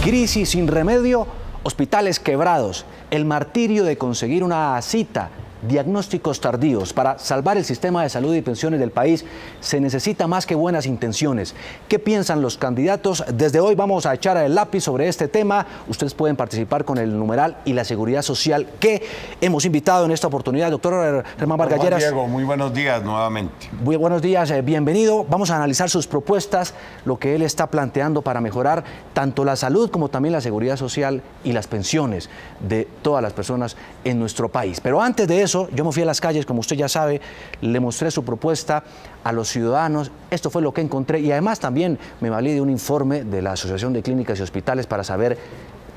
Crisis sin remedio, hospitales quebrados, el martirio de conseguir una cita, diagnósticos tardíos. Para salvar el sistema de salud y pensiones del país se necesita más que buenas intenciones. ¿Qué piensan los candidatos? Desde hoy vamos a echar el lápiz sobre este tema. Ustedes pueden participar con el numeral y la seguridad social que hemos invitado en esta oportunidad. Doctor Germán Vargas Lleras. Diego, muy buenos días nuevamente. Muy buenos días, bienvenido. Vamos a analizar sus propuestas, lo que él está planteando para mejorar tanto la salud como también la seguridad social y las pensiones de todas las personas en nuestro país. Pero antes de eso, yo me fui a las calles, como usted ya sabe, le mostré su propuesta a los ciudadanos. Esto fue lo que encontré y además también me valí de un informe de la Asociación de Clínicas y Hospitales para saber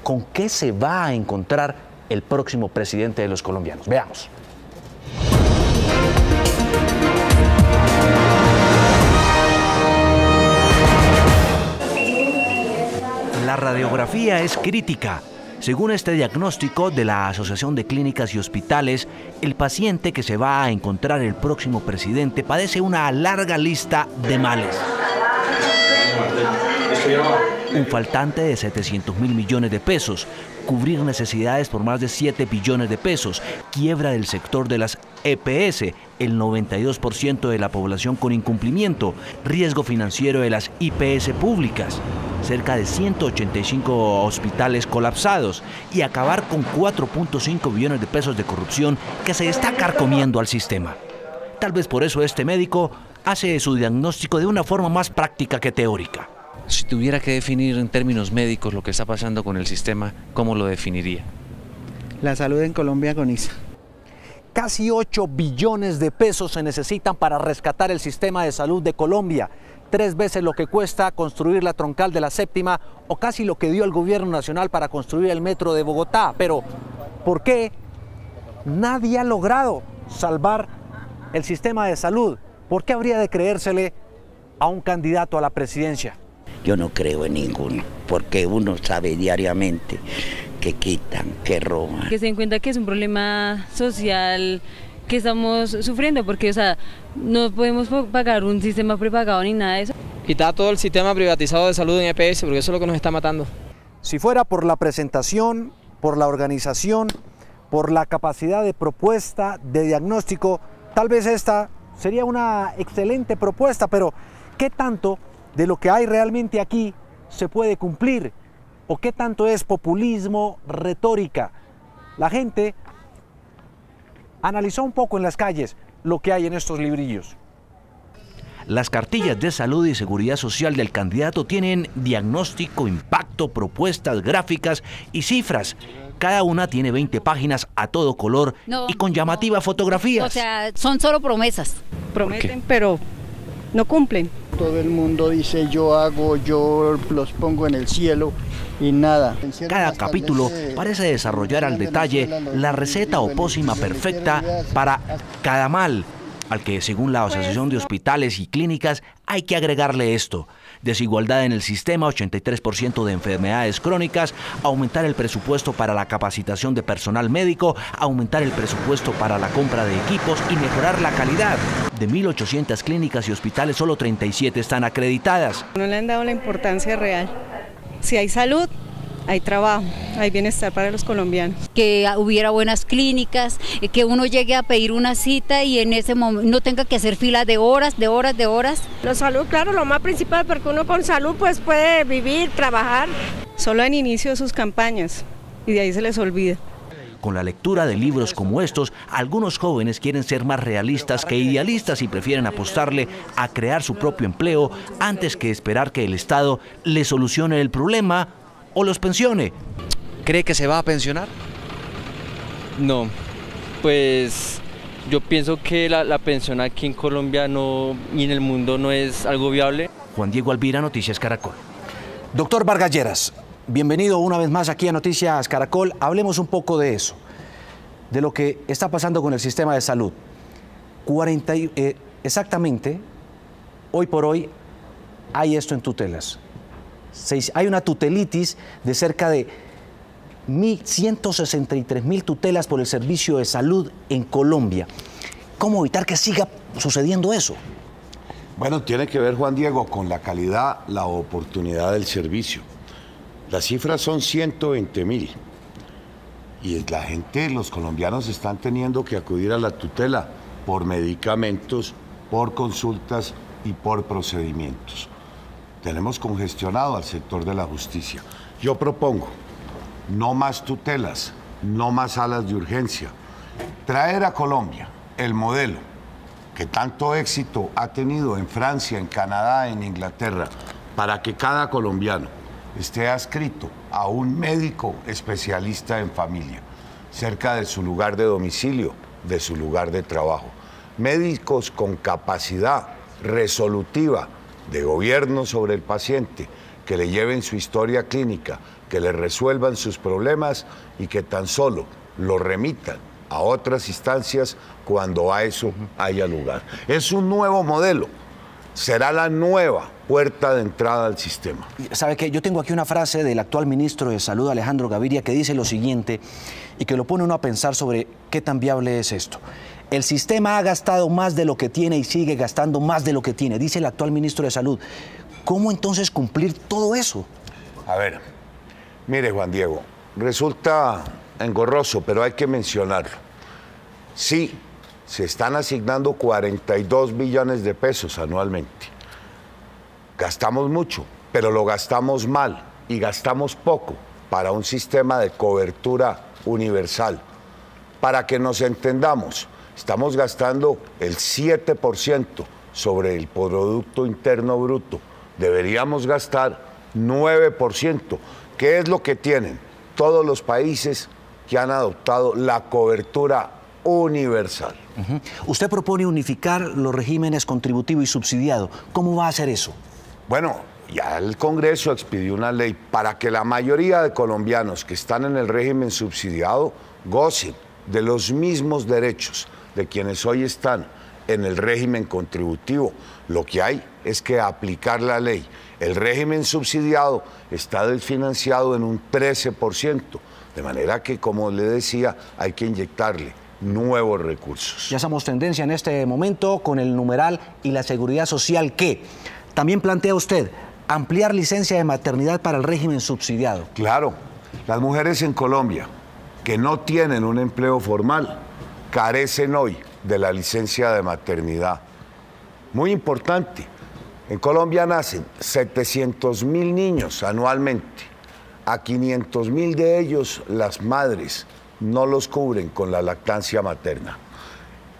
con qué se va a encontrar el próximo presidente de los colombianos. Veamos. La radiografía es crítica. Según este diagnóstico de la Asociación de Clínicas y Hospitales, el paciente que se va a encontrar el próximo presidente padece una larga lista de males. Un faltante de 700.000 millones de pesos, cubrir necesidades por más de 7 billones de pesos, quiebra del sector de las EPS, el 92% de la población con incumplimiento, riesgo financiero de las IPS públicas, cerca de 185 hospitales colapsados y acabar con 4.5 billones de pesos de corrupción que se está carcomiendo al sistema. Tal vez por eso este médico hace su diagnóstico de una forma más práctica que teórica. Si tuviera que definir en términos médicos lo que está pasando con el sistema, ¿cómo lo definiría? La salud en Colombia agoniza. Casi 8 billones de pesos se necesitan para rescatar el sistema de salud de Colombia. 3 veces lo que cuesta construir la troncal de la séptima o casi lo que dio el gobierno nacional para construir el metro de Bogotá. Pero, ¿por qué nadie ha logrado salvar el sistema de salud? ¿Por qué habría de creérsele a un candidato a la presidencia? Yo no creo en ninguno, porque uno sabe diariamente que quitan, que roban. Que se den cuenta que es un problema social que estamos sufriendo, porque, o sea, no podemos pagar un sistema prepagado ni nada de eso. Quitar todo el sistema privatizado de salud en EPS, porque eso es lo que nos está matando. Si fuera por la presentación, por la organización, por la capacidad de propuesta, de diagnóstico, tal vez esta sería una excelente propuesta, pero ¿qué tanto de lo que hay realmente aquí se puede cumplir? ¿O qué tanto es populismo, retórica? La gente analizó un poco en las calles lo que hay en estos librillos. Las cartillas de salud y seguridad social del candidato tienen diagnóstico, impacto, propuestas, gráficas y cifras. Cada una tiene 20 páginas a todo color y con llamativas fotografías. O sea, son solo promesas. Prometen, pero no cumplen. Todo el mundo dice yo hago, yo los pongo en el cielo y nada. Cada capítulo parece desarrollar al detalle la receta o pócima perfecta para cada mal, al que según la Asociación de Hospitales y Clínicas hay que agregarle esto: desigualdad en el sistema, 83% de enfermedades crónicas, aumentar el presupuesto para la capacitación de personal médico, aumentar el presupuesto para la compra de equipos y mejorar la calidad. De 1.800 clínicas y hospitales, solo 37 están acreditadas. No le han dado la importancia real. Si hay salud, hay trabajo, hay bienestar para los colombianos. Que hubiera buenas clínicas, que uno llegue a pedir una cita y en ese momento no tenga que hacer filas de horas. La salud, claro, lo más principal, porque uno con salud pues puede vivir, trabajar. Solo han inicio sus campañas y de ahí se les olvida. Con la lectura de libros como estos, algunos jóvenes quieren ser más realistas que idealistas y prefieren apostarle a crear su propio empleo antes que esperar que el Estado les solucione el problema o los pensione. ¿Cree que se va a pensionar? No, pues yo pienso que la pensión aquí en Colombia no, y en el mundo no es algo viable. Juan Diego Alvira, Noticias Caracol. Doctor Vargas Lleras, bienvenido una vez más aquí a Noticias Caracol. Hablemos un poco de eso, de lo que está pasando con el sistema de salud. Exactamente, hoy por hoy hay esto en tutelas. Hay una tutelitis de cerca de 163.000 tutelas por el servicio de salud en Colombia. ¿Cómo evitar que siga sucediendo eso? Bueno, tiene que ver, Juan Diego, con la calidad, la oportunidad del servicio. Las cifras son 120.000. Y la gente, los colombianos están teniendo que acudir a la tutela por medicamentos, por consultas y por procedimientos. Tenemos congestionado al sector de la justicia. Yo propongo no más tutelas, no más salas de urgencia. Traer a Colombia el modelo que tanto éxito ha tenido en Francia, en Canadá, en Inglaterra, para que cada colombiano esté adscrito a un médico especialista en familia, cerca de su lugar de domicilio, de su lugar de trabajo. Médicos con capacidad resolutiva de gobierno sobre el paciente, que le lleven su historia clínica, que le resuelvan sus problemas y que tan solo lo remitan a otras instancias cuando a eso haya lugar. Es un nuevo modelo, será la nueva puerta de entrada al sistema. ¿Sabe qué? Yo tengo aquí una frase del actual ministro de Salud, Alejandro Gaviria, que dice lo siguiente y que lo pone uno a pensar sobre qué tan viable es esto. El sistema ha gastado más de lo que tiene y sigue gastando más de lo que tiene, dice el actual ministro de Salud. ¿Cómo entonces cumplir todo eso? A ver, mire, Juan Diego, resulta engorroso, pero hay que mencionarlo. Sí, se están asignando 42 billones de pesos anualmente. Gastamos mucho, pero lo gastamos mal y gastamos poco para un sistema de cobertura universal. Para que nos entendamos, estamos gastando el 7% sobre el Producto Interno Bruto. Deberíamos gastar 9%, que es lo que tienen todos los países que han adoptado la cobertura universal. Usted propone unificar los regímenes contributivo y subsidiado. ¿Cómo va a hacer eso? Bueno, ya el Congreso expidió una ley para que la mayoría de colombianos que están en el régimen subsidiado gocen de los mismos derechos de quienes hoy están en el régimen contributivo. Lo que hay es que aplicar la ley. El régimen subsidiado está desfinanciado en un 13%, de manera que, como le decía, hay que inyectarle nuevos recursos. Ya somos tendencia en este momento con el numeral y la seguridad social, que también plantea usted ampliar licencia de maternidad para el régimen subsidiado. Claro, las mujeres en Colombia que no tienen un empleo formal carecen hoy de la licencia de maternidad. Muy importante, en Colombia nacen 700.000 niños anualmente. A 500.000 de ellos las madres no los cubren con la lactancia materna.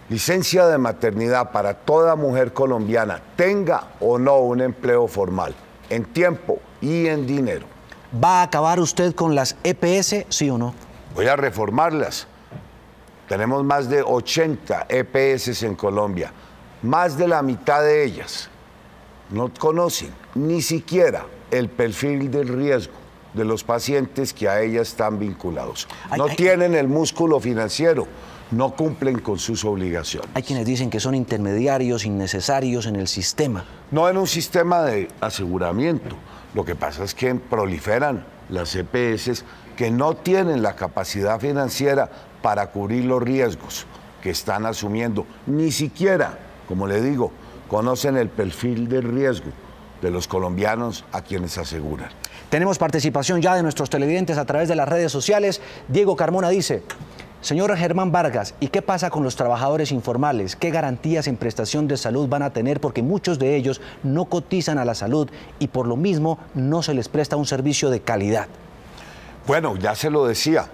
Licencia de maternidad para toda mujer colombiana, tenga o no un empleo formal, en tiempo y en dinero. ¿Va a acabar usted con las EPS, sí o no? Voy a reformarlas. Tenemos más de 80 EPS en Colombia. Más de la mitad de ellas no conocen ni siquiera el perfil del riesgo de los pacientes que a ellas están vinculados. No tienen el músculo financiero, no cumplen con sus obligaciones. Hay quienes dicen que son intermediarios innecesarios en el sistema. No en un sistema de aseguramiento. Lo que pasa es que proliferan las EPS que no tienen la capacidad financiera para cubrir los riesgos que están asumiendo. Ni siquiera, como le digo, conocen el perfil de riesgo de los colombianos a quienes aseguran. Tenemos participación ya de nuestros televidentes a través de las redes sociales. Diego Carmona dice: señor Germán Vargas, ¿y qué pasa con los trabajadores informales? ¿Qué garantías en prestación de salud van a tener? Porque muchos de ellos no cotizan a la salud y por lo mismo no se les presta un servicio de calidad. Bueno, ya se lo decía,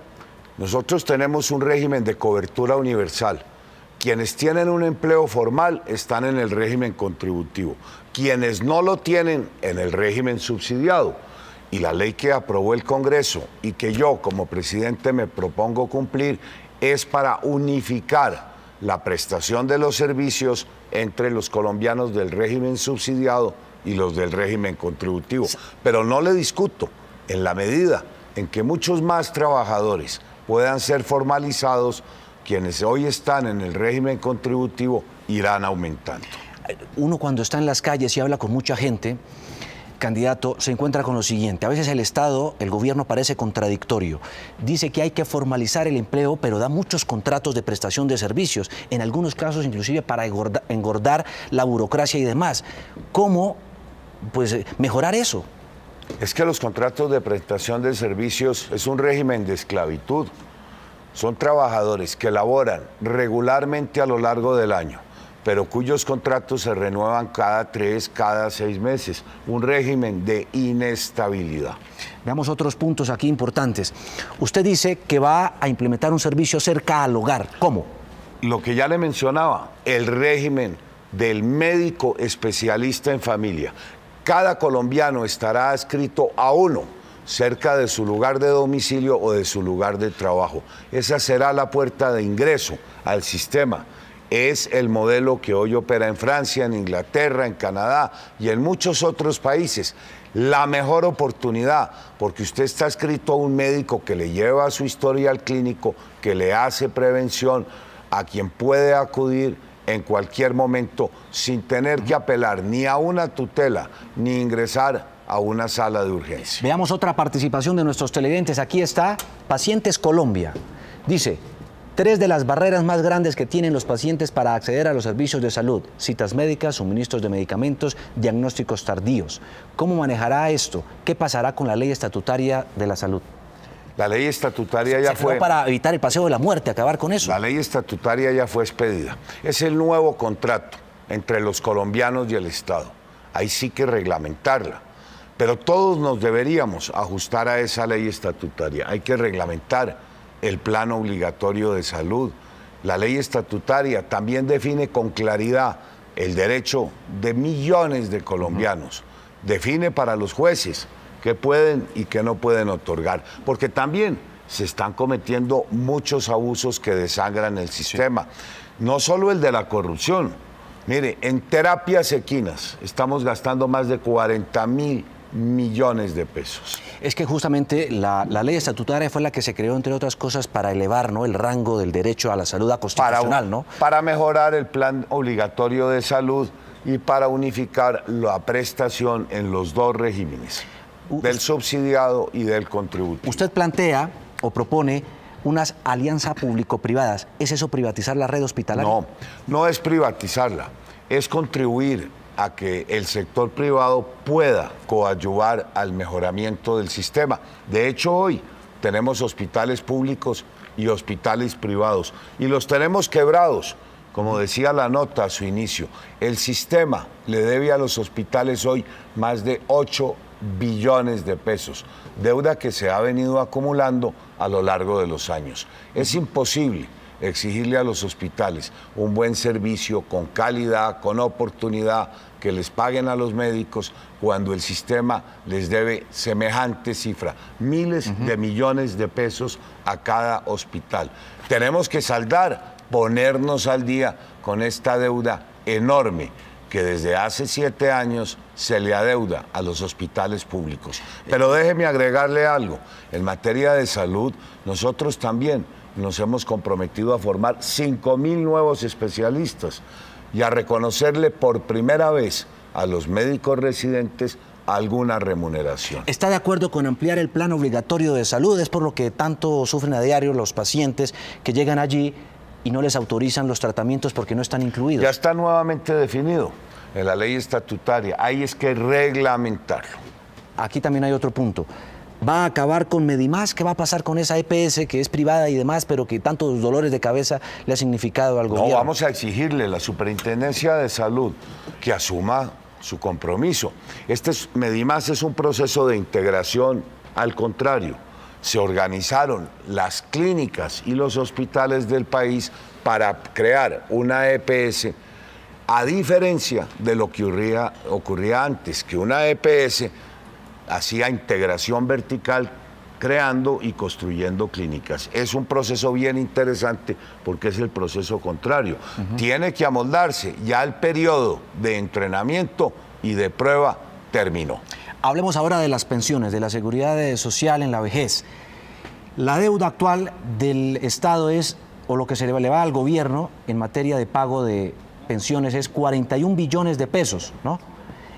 nosotros tenemos un régimen de cobertura universal. Quienes tienen un empleo formal están en el régimen contributivo. Quienes no lo tienen, en el régimen subsidiado. Y la ley que aprobó el Congreso y que yo como presidente me propongo cumplir es para unificar la prestación de los servicios entre los colombianos del régimen subsidiado y los del régimen contributivo. Pero no le discuto, en la medida en que muchos más trabajadores puedan ser formalizados, quienes hoy están en el régimen contributivo irán aumentando. Uno cuando está en las calles y habla con mucha gente, candidato, se encuentra con lo siguiente. A veces el Estado, el gobierno parece contradictorio. Dice que hay que formalizar el empleo, pero da muchos contratos de prestación de servicios, en algunos casos inclusive para engordar la burocracia y demás. ¿Cómo mejorar eso? Es que los contratos de prestación de servicios es un régimen de esclavitud. Son trabajadores que laboran regularmente a lo largo del año, pero cuyos contratos se renuevan cada 3, cada 6 meses. Un régimen de inestabilidad. Veamos otros puntos aquí importantes. Usted dice que va a implementar un servicio cerca al hogar. ¿Cómo? Lo que ya le mencionaba, el régimen del médico especialista en familia. Cada colombiano estará adscrito a uno cerca de su lugar de domicilio o de su lugar de trabajo. Esa será la puerta de ingreso al sistema. Es el modelo que hoy opera en Francia, en Inglaterra, en Canadá y en muchos otros países. La mejor oportunidad, porque usted está adscrito a un médico que le lleva su historial clínico, que le hace prevención, a quien puede acudir en cualquier momento sin tener que apelar ni a una tutela ni ingresar a una sala de urgencia. Veamos otra participación de nuestros televidentes. Aquí está Pacientes Colombia. Dice: 3 de las barreras más grandes que tienen los pacientes para acceder a los servicios de salud: citas médicas, suministros de medicamentos, diagnósticos tardíos. ¿Cómo manejará esto? ¿Qué pasará con la ley estatutaria de la salud? La ley estatutaria ya fue... para evitar el paseo de la muerte, acabar con eso. La ley estatutaria ya fue expedida. Es el nuevo contrato entre los colombianos y el Estado. Ahí sí que reglamentarla. Pero todos nos deberíamos ajustar a esa ley estatutaria. Hay que reglamentar el plan obligatorio de salud. La ley estatutaria también define con claridad el derecho de millones de colombianos. Define para los jueces qué pueden y qué no pueden otorgar, porque también se están cometiendo muchos abusos que desangran el sistema. No solo el de la corrupción. Mire, en terapias equinas estamos gastando más de 40.000 millones de pesos. Es que justamente la ley estatutaria fue la que se creó, entre otras cosas, para elevar, ¿no?, el rango del derecho a la salud a constitucional, ¿no? Para mejorar el plan obligatorio de salud y para unificar la prestación en los dos regímenes, del subsidiado y del contributivo. Usted plantea o propone unas alianzas público-privadas. ¿Es eso privatizar la red hospitalaria? No, no es privatizarla, es contribuir a que el sector privado pueda coadyuvar al mejoramiento del sistema. De hecho, hoy tenemos hospitales públicos y hospitales privados, y los tenemos quebrados. Como decía la nota a su inicio, el sistema le debe a los hospitales hoy más de 8 billones de pesos, deuda que se ha venido acumulando a lo largo de los años. Es imposible exigirle a los hospitales un buen servicio con calidad, con oportunidad, que les paguen a los médicos cuando el sistema les debe semejante cifra, miles de millones de pesos a cada hospital. Tenemos que saldar, ponernos al día con esta deuda enorme que desde hace 7 años se le adeuda a los hospitales públicos. Pero déjeme agregarle algo. En materia de salud, nosotros también nos hemos comprometido a formar 5.000 nuevos especialistas y a reconocerle por primera vez a los médicos residentes alguna remuneración. ¿Está de acuerdo con ampliar el plan obligatorio de salud? Es por lo que tanto sufren a diario los pacientes que llegan allí y no les autorizan los tratamientos porque no están incluidos. Ya está nuevamente definido en la ley estatutaria. Ahí es que reglamentarlo. Aquí también hay otro punto. ¿Va a acabar con Medimás? ¿Qué va a pasar con esa EPS que es privada y demás, pero que tantos dolores de cabeza le ha significado al gobierno? No, vamos a exigirle a la Superintendencia de Salud que asuma su compromiso. Medimás es un proceso de integración, al contrario. Se organizaron las clínicas y los hospitales del país para crear una EPS, a diferencia de lo que ocurría antes, que una EPS hacía integración vertical creando y construyendo clínicas. Es un proceso bien interesante porque es el proceso contrario. Tiene que amoldarse, ya el periodo de entrenamiento y de prueba terminó. Hablemos ahora de las pensiones, de la seguridad social en la vejez. La deuda actual del Estado es, o lo que se le va al gobierno en materia de pago de pensiones, es 41 billones de pesos, ¿no?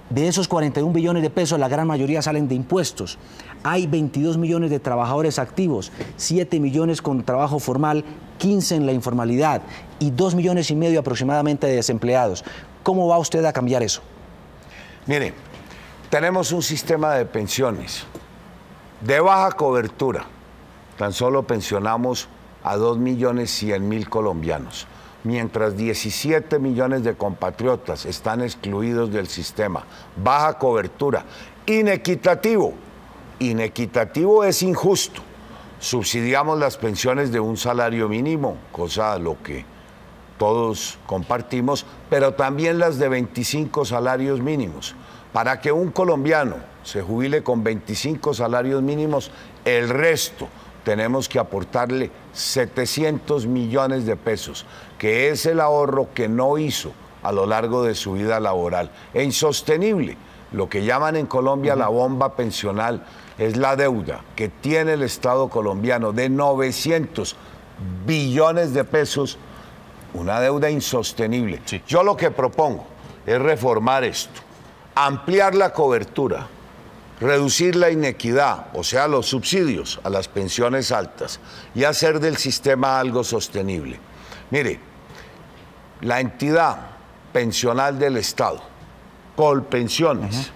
De esos 41 billones de pesos, la gran mayoría salen de impuestos. Hay 22 millones de trabajadores activos, 7 millones con trabajo formal, 15 en la informalidad y 2,5 millones aproximadamente de desempleados. ¿Cómo va usted a cambiar eso? Mire, Tenemos un sistema de pensiones de baja cobertura. Tan solo pensionamos a 2.100.000 colombianos, mientras 17 millones de compatriotas están excluidos del sistema. Baja cobertura. Inequitativo. Inequitativo es injusto. Subsidiamos las pensiones de un salario mínimo, cosa a lo que todos compartimos, pero también las de 25 salarios mínimos. Para que un colombiano se jubile con 25 salarios mínimos, el resto tenemos que aportarle 700 millones de pesos, que es el ahorro que no hizo a lo largo de su vida laboral. E insostenible, lo que llaman en Colombia la bomba pensional, es la deuda que tiene el Estado colombiano de 900 billones de pesos, una deuda insostenible. Sí. Yo lo que propongo es reformar esto, ampliar la cobertura, reducir la inequidad, o sea, los subsidios a las pensiones altas y hacer del sistema algo sostenible. Mire, la entidad pensional del Estado, Colpensiones,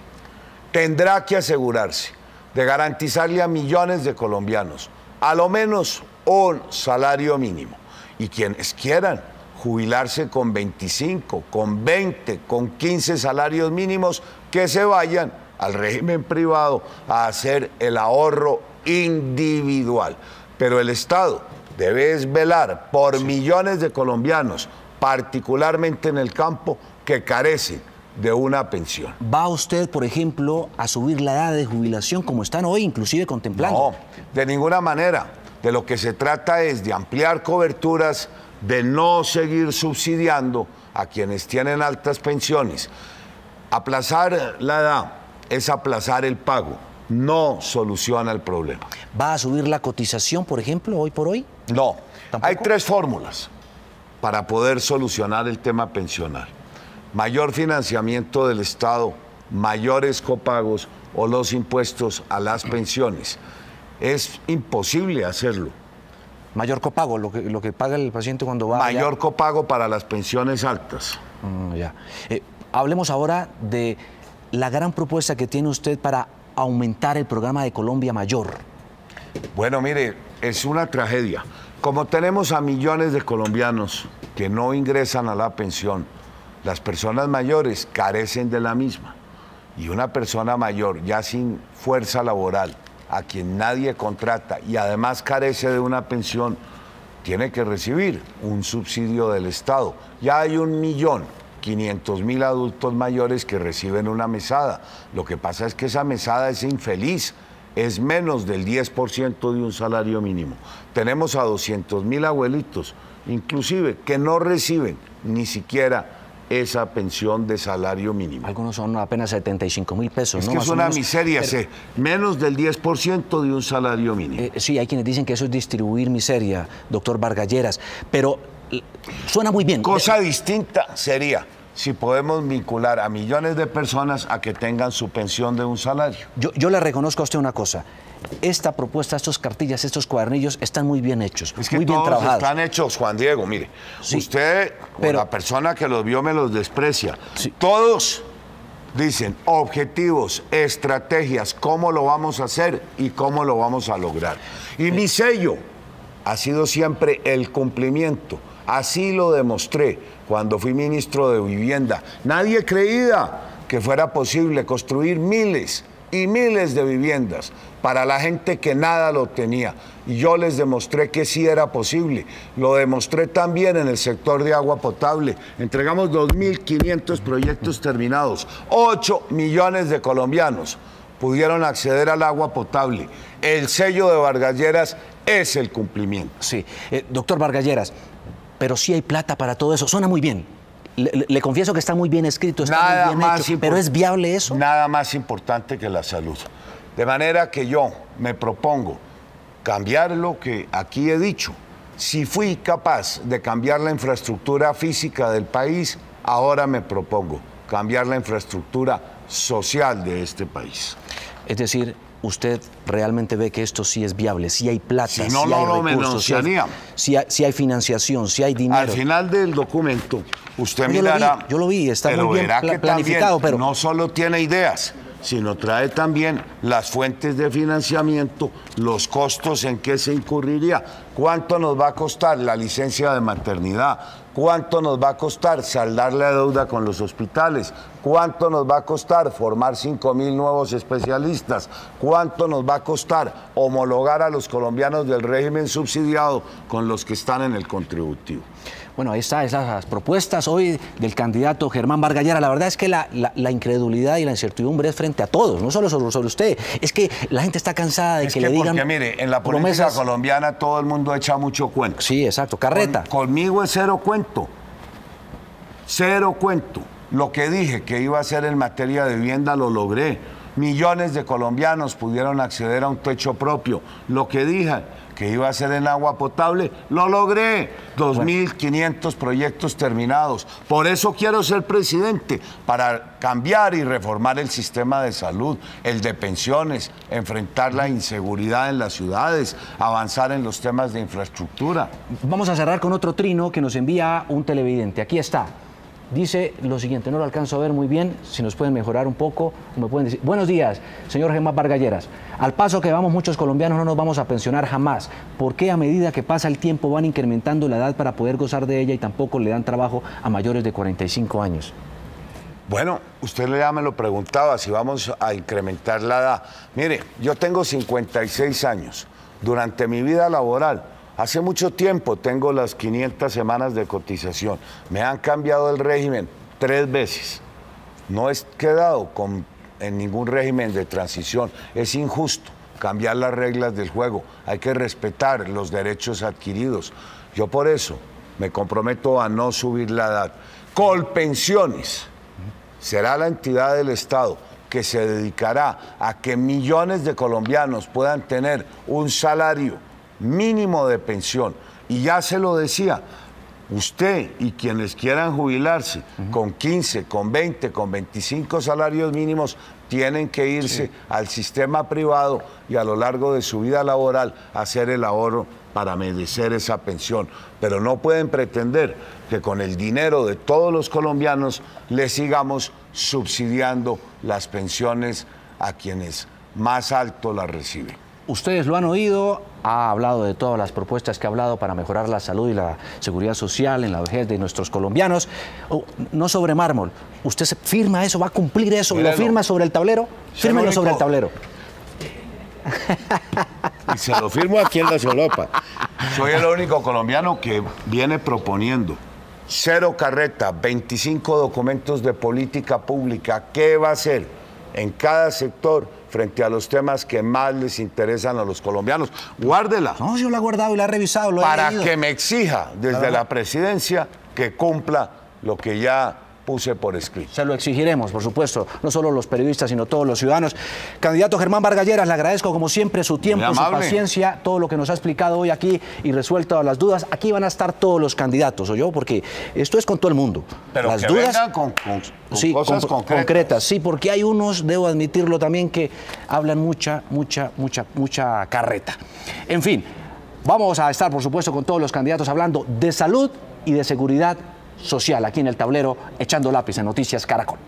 tendrá que asegurarse de garantizarle a millones de colombianos a lo menos un salario mínimo. Y quienes quieran jubilarse con 25, con 20, con 15 salarios mínimos, que se vayan al régimen privado a hacer el ahorro individual. Pero el Estado debe velar por millones de colombianos, particularmente en el campo, que carecen de una pensión. ¿Va usted, por ejemplo, a subir la edad de jubilación como están hoy, inclusive contemplando? No, de ninguna manera. De lo que se trata es de ampliar coberturas, de no seguir subsidiando a quienes tienen altas pensiones. Aplazar la edad es aplazar el pago, no soluciona el problema. ¿Va a subir la cotización, por ejemplo, hoy por hoy? No. ¿Tampoco? Hay 3 fórmulas para poder solucionar el tema pensional: mayor financiamiento del Estado, mayores copagos o los impuestos a las pensiones. Es imposible hacerlo. Mayor copago, lo que paga el paciente cuando va Mayor copago para las pensiones altas. Ya. Hablemos ahora de la gran propuesta que tiene usted para aumentar el programa de Colombia Mayor. Bueno, mire, es una tragedia. Como tenemos a millones de colombianos que no ingresan a la pensión, las personas mayores carecen de la misma. Y una persona mayor, ya sin fuerza laboral, a quien nadie contrata y además carece de una pensión, tiene que recibir un subsidio del Estado. Ya hay 1.500.000 adultos mayores que reciben una mesada. Lo que pasa es que esa mesada es infeliz, es menos del 10% de un salario mínimo. Tenemos a 200.000 abuelitos, inclusive, que no reciben ni siquiera esa pensión de salario mínimo. Algunos son apenas 75.000 pesos. Es ¿no? que Más es o una menos, miseria, pero, menos del 10% de un salario mínimo. Sí, hay quienes dicen que eso es distribuir miseria, doctor Vargas Lleras, pero suena muy bien. Cosa distinta sería si podemos vincular a millones de personas a que tengan su pensión de un salario. Yo le reconozco a usted una cosa. Esta propuesta, estos cartillas, estos cuadernillos están muy bien hechos, es que muy bien todos trabajados. Están hechos, Juan Diego, mire, sí, usted, pero la persona que los vio me los desprecia. Sí. Todos dicen objetivos, estrategias, cómo lo vamos a hacer y cómo lo vamos a lograr. Y mi sello ha sido siempre el cumplimiento. Así lo demostré cuando fui ministro de Vivienda. Nadie creía que fuera posible construir miles y miles de viviendas para la gente que nada lo tenía. Y yo les demostré que sí era posible. Lo demostré también en el sector de agua potable. Entregamos 2.500 proyectos terminados. 8 millones de colombianos pudieron acceder al agua potable. El sello de Vargas Lleras es el cumplimiento. Sí, doctor Vargas Lleras, pero sí hay plata para todo eso. Suena muy bien. Le confieso que está muy bien escrito, está muy bien hecho, pero ¿es viable eso? Nada más importante que la salud. De manera que yo me propongo cambiar lo que aquí he dicho. Si fui capaz de cambiar la infraestructura física del país, ahora me propongo cambiar la infraestructura social de este país. Es decir, usted realmente ve que esto sí es viable, sí hay plata, si no, sí hay recursos, sí hay financiación, sí hay dinero. Al final del documento, usted mirará, yo lo vi, está muy bien planificado, pero no solo tiene ideas, sino trae también las fuentes de financiamiento, los costos en que se incurriría, cuánto nos va a costar la licencia de maternidad, cuánto nos va a costar saldar la deuda con los hospitales, cuánto nos va a costar formar 5.000 nuevos especialistas, cuánto nos va a costar homologar a los colombianos del régimen subsidiado con los que están en el contributivo. Bueno, ahí están esas propuestas hoy del candidato Germán Vargas Lleras. La verdad es que la incredulidad y la incertidumbre es frente a todos, no solo sobre usted. Es que la gente está cansada de que le digan porque, mire, en la política promesas colombiana todo el mundo echa mucho cuento. Sí, exacto, carreta. Conmigo es cero cuento. Cero cuento. Lo que dije que iba a hacer en materia de vivienda lo logré. Millones de colombianos pudieron acceder a un techo propio. Lo que dije que iba a hacer en agua potable, lo logré. 2.500 proyectos terminados. Por eso quiero ser presidente, para cambiar y reformar el sistema de salud, el de pensiones, enfrentar la inseguridad en las ciudades, avanzar en los temas de infraestructura. Vamos a cerrar con otro trino que nos envía un televidente. Aquí está. Dice lo siguiente, no lo alcanzo a ver muy bien, si nos pueden mejorar un poco, me pueden decir. Buenos días, señor Germán Vargas Lleras. Al paso que vamos muchos colombianos no nos vamos a pensionar jamás. ¿Por qué a medida que pasa el tiempo van incrementando la edad para poder gozar de ella y tampoco le dan trabajo a mayores de 45 años? Bueno, usted ya me lo preguntaba, si vamos a incrementar la edad. Mire, yo tengo 56 años. Durante mi vida laboral, hace mucho tiempo tengo las 500 semanas de cotización. Me han cambiado el régimen 3 veces. No he quedado en ningún régimen de transición. Es injusto cambiar las reglas del juego. Hay que respetar los derechos adquiridos. Yo por eso me comprometo a no subir la edad. Colpensiones será la entidad del Estado que se dedicará a que millones de colombianos puedan tener un salario mínimo de pensión. Y ya se lo decía, usted y quienes quieran jubilarse con 15, con 20, con 25 salarios mínimos, tienen que irse al sistema privado y a lo largo de su vida laboral hacer el ahorro para merecer esa pensión. Pero no pueden pretender que con el dinero de todos los colombianos le sigamos subsidiando las pensiones a quienes más alto las reciben. Ustedes lo han oído, ha hablado de todas las propuestas que ha hablado para mejorar la salud y la seguridad social en la vejez de nuestros colombianos. No sobre mármol. ¿Usted se firma eso? ¿Va a cumplir eso? ¿Lo firma sobre el tablero? Fírmelo sobre el tablero. Y se lo firmo aquí en la Solopa. Soy el único colombiano que viene proponiendo 0 carreta, 25 documentos de política pública. ¿Qué va a hacer en cada sector frente a los temas que más les interesan a los colombianos? Guárdela. No, yo la he guardado y la he revisado, lo he para leído. Que me exija desde la presidencia que cumpla lo que ya puse por escrito. Se lo exigiremos, por supuesto, no solo los periodistas, sino todos los ciudadanos. Candidato Germán Vargas Lleras, le agradezco como siempre su tiempo, su paciencia, todo lo que nos ha explicado hoy aquí y resuelto las dudas. Aquí van a estar todos los candidatos, ¿oyó? Porque esto es con todo el mundo. Pero las que dudas vengan con cosas concretas. Sí, porque hay unos, debo admitirlo también, que hablan mucha carreta. En fin, vamos a estar, por supuesto, con todos los candidatos hablando de salud y de seguridad social aquí en el tablero, echando lápiz en Noticias Caracol.